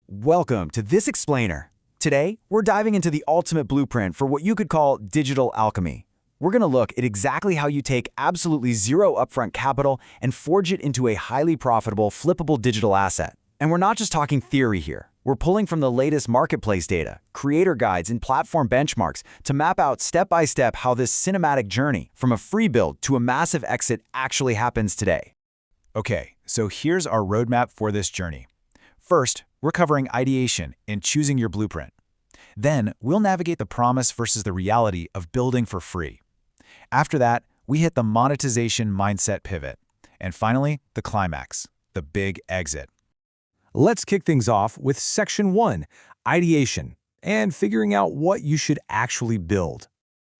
Welcome to This Explainer. Today, we're diving into the ultimate blueprint for what you could call digital alchemy. We're going to look at exactly how you take absolutely zero upfront capital and forge it into a highly profitable, flippable digital asset. And we're not just talking theory here. We're pulling from the latest marketplace data, creator guides, and platform benchmarks to map out step-by-step how this cinematic journey from a free build to a massive exit actually happens today. Okay, so here's our roadmap for this journey. First, we're covering ideation and choosing your blueprint. Then, we'll navigate the promise versus the reality of building for free. After that, we hit the monetization mindset pivot. And finally, the climax, the big exit. Let's kick things off with Section 1, Ideation, and figuring out what you should actually build.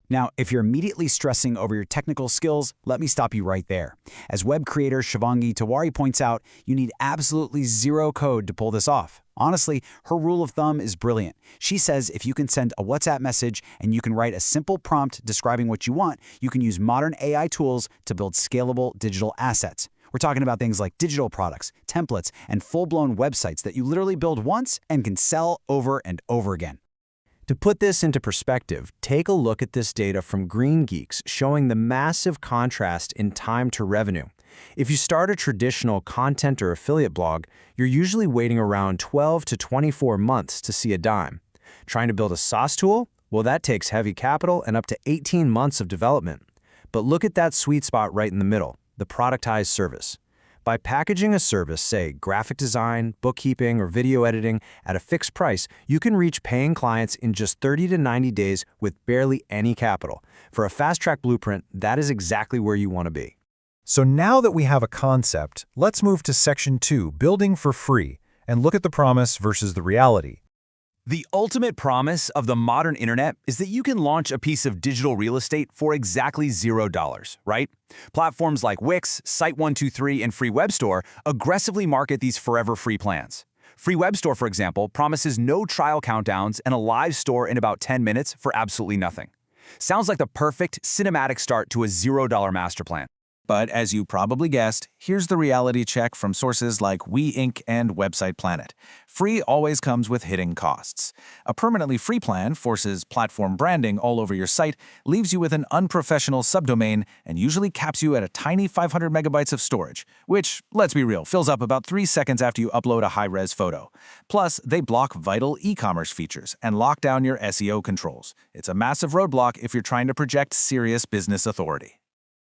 Now, if you're immediately stressing over your technical skills, let me stop you right there. As web creator Shivangi Tiwari points out, you need absolutely zero code to pull this off. Honestly, her rule of thumb is brilliant. She says if you can send a WhatsApp message and you can write a simple prompt describing what you want, you can use modern AI tools to build scalable digital assets. We're talking about things like digital products, templates, and full-blown websites that you literally build once and can sell over and over again. To put this into perspective, take a look at this data from Green Geeks showing the massive contrast in time to revenue. If you start a traditional content or affiliate blog, you're usually waiting around 12 to 24 months to see a dime. Trying to build a SaaS tool? Well, that takes heavy capital and up to 18 months of development. But look at that sweet spot right in the middle, the productized service. By packaging a service, say graphic design, bookkeeping, or video editing, at a fixed price, you can reach paying clients in just 30 to 90 days with barely any capital. For a fast-track blueprint, that is exactly where you want to be. So now that we have a concept, let's move to Section 2, Building for Free, and look at the promise versus the reality. The ultimate promise of the modern internet is that you can launch a piece of digital real estate for exactly $0, right? Platforms like Wix, Site123, and Free Web Store aggressively market these forever free plans. Free Web Store, for example, promises no trial countdowns and a live store in about 10 minutes for absolutely nothing. Sounds like the perfect cinematic start to a $0 master plan. But as you probably guessed, here's the reality check from sources like WeInc and Website Planet. Free always comes with hidden costs. A permanently free plan forces platform branding all over your site, leaves you with an unprofessional subdomain, and usually caps you at a tiny 500 megabytes of storage, which, let's be real, fills up about 3 seconds after you upload a high-res photo. Plus, they block vital e-commerce features and lock down your SEO controls. It's a massive roadblock if you're trying to project serious business authority.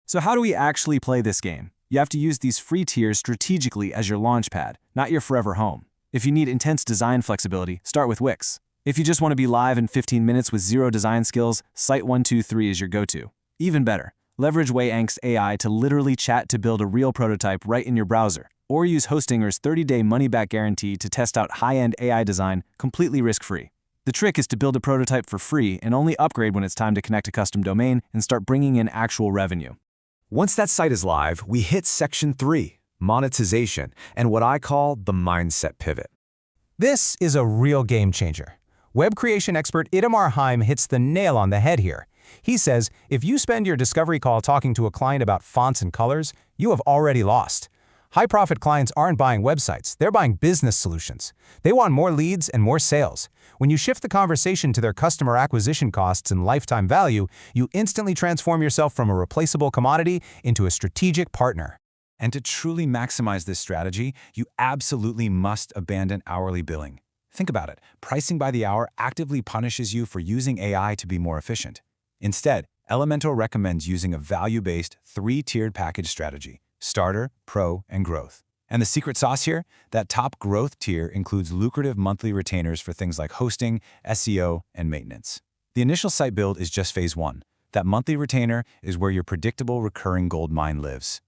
So how do we actually play this game? You have to use these free tiers strategically as your launchpad, not your forever home. If you need intense design flexibility, start with Wix. If you just want to be live in 15 minutes with zero design skills, Site123 is your go-to. Even better, leverage WeInc's AI to literally chat to build a real prototype right in your browser. Or use Hostinger's 30-day money-back guarantee to test out high-end AI design completely risk-free. The trick is to build a prototype for free and only upgrade when it's time to connect a custom domain and start bringing in actual revenue. Once that site is live, we hit Section 3, Monetization, and what I call the mindset pivot. This is a real game changer. Web creation expert Itamar Haim hits the nail on the head here. He says, if you spend your discovery call talking to a client about fonts and colors, you have already lost. High-profit clients aren't buying websites, they're buying business solutions. They want more leads and more sales. When you shift the conversation to their customer acquisition costs and lifetime value, you instantly transform yourself from a replaceable commodity into a strategic partner. And to truly maximize this strategy, you absolutely must abandon hourly billing. Think about it. Pricing by the hour actively punishes you for using AI to be more efficient. Instead, Elementor recommends using a value-based, 3-tiered package strategy: Starter, Pro, and Growth. And the secret sauce here? That top Growth tier includes lucrative monthly retainers for things like hosting, SEO, and maintenance. The initial site build is just phase 1. That monthly retainer is where your predictable recurring gold mine lives.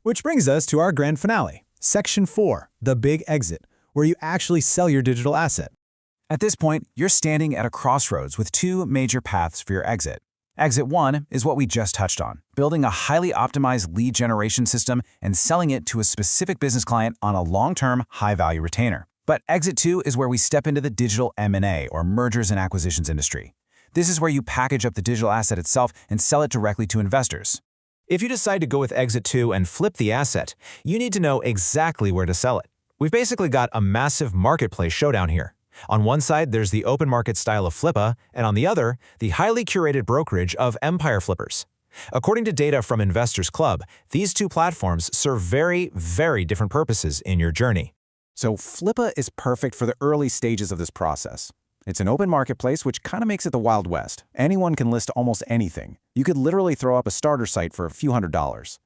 Which brings us to our grand finale, Section 4, the big exit, where you actually sell your digital asset. At this point, you're standing at a crossroads with 2 major paths for your exit. Exit 1 is what we just touched on, building a highly optimized lead generation system and selling it to a specific business client on a long-term, high-value retainer. But Exit 2 is where we step into the digital M&A, or mergers and acquisitions industry. This is where you package up the digital asset itself and sell it directly to investors. If you decide to go with Exit 2 and flip the asset, you need to know exactly where to sell it. We've basically got a massive marketplace showdown here. On one side, there's the open market style of Flippa, and on the other, the highly curated brokerage of Empire Flippers. According to data from Investors Club, these two platforms serve very, very different purposes in your journey. So Flippa is perfect for the early stages of this process. It's an open marketplace, which kind of makes it the Wild West. Anyone can list almost anything. You could literally throw up a starter site for a few $100s.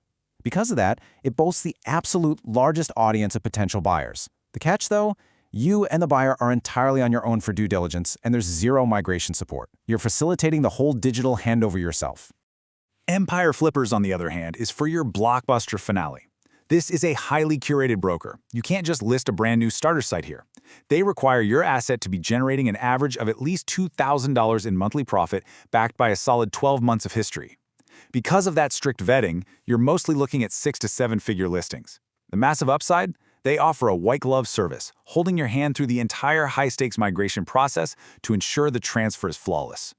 Because of that, it boasts the absolute largest audience of potential buyers. The catch, though? You and the buyer are entirely on your own for due diligence, and there's zero migration support. You're facilitating the whole digital handover yourself. Empire Flippers, on the other hand, is for your blockbuster finale. This is a highly curated broker. You can't just list a brand new starter site here. They require your asset to be generating an average of at least $2,000 in monthly profit, backed by a solid 12 months of history. Because of that strict vetting, you're mostly looking at 6- to 7-figure listings. The massive upside? They offer a white-glove service, holding your hand through the entire high-stakes migration process to ensure the transfer is flawless.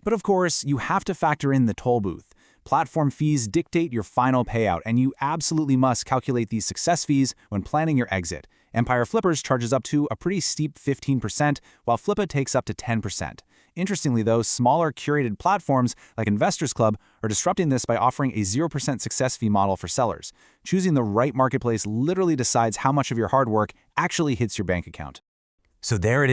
But of course, you have to factor in the toll booth. Platform fees dictate your final payout, and you absolutely must calculate these success fees when planning your exit. Empire Flippers charges up to a pretty steep 15%, while Flippa takes up to 10%. Interestingly, though, smaller curated platforms like Investors Club are disrupting this by offering a 0% success fee model for sellers. Choosing the right marketplace literally decides how much of your hard work actually hits your bank account. So there it is.